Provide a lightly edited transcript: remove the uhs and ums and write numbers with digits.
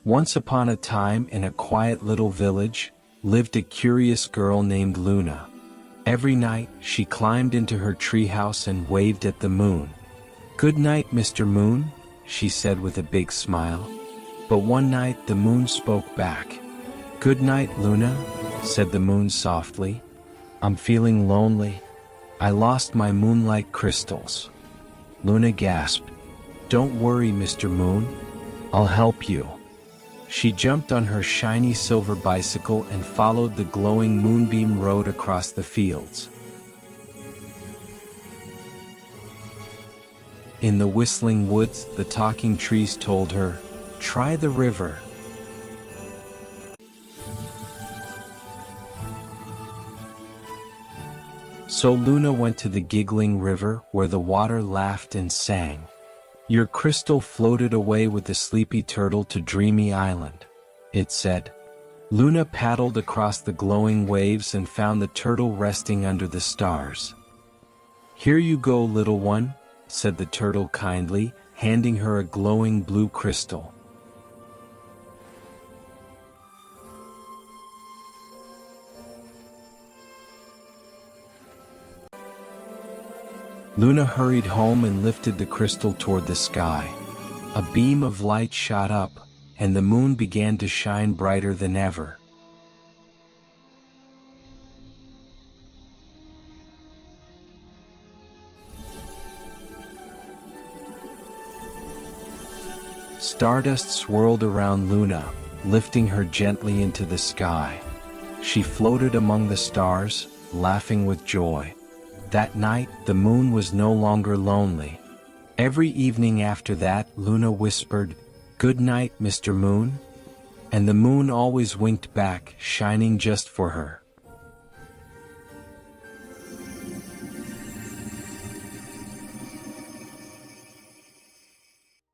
Once upon a time, in a quiet little village, lived a curious girl named Luna. Every night, she climbed into her treehouse and waved at the moon. "Good night, Mr. Moon," she said with a big smile. But one night the moon spoke back. "Good night, Luna," said the moon softly. "I'm feeling lonely. I lost my moonlight crystals." Luna gasped. "Don't worry, Mr. Moon. I'll help you." She jumped on her shiny silver bicycle and followed the glowing moonbeam road across the fields. In the whistling woods, the talking trees told her, "Try the river." So Luna went to the giggling river, where the water laughed and sang. "Your crystal floated away with the sleepy turtle to Dreamy Island," it said. Luna paddled across the glowing waves and found the turtle resting under the stars. "Here you go, little one," said the turtle kindly, handing her a glowing blue crystal. Luna hurried home and lifted the crystal toward the sky. A beam of light shot up, and the moon began to shine brighter than ever. Stardust swirled around Luna, lifting her gently into the sky. She floated among the stars, laughing with joy. That night, the moon was no longer lonely. Every evening after that, Luna whispered, "Good night, Mr. Moon," and the moon always winked back, shining just for her.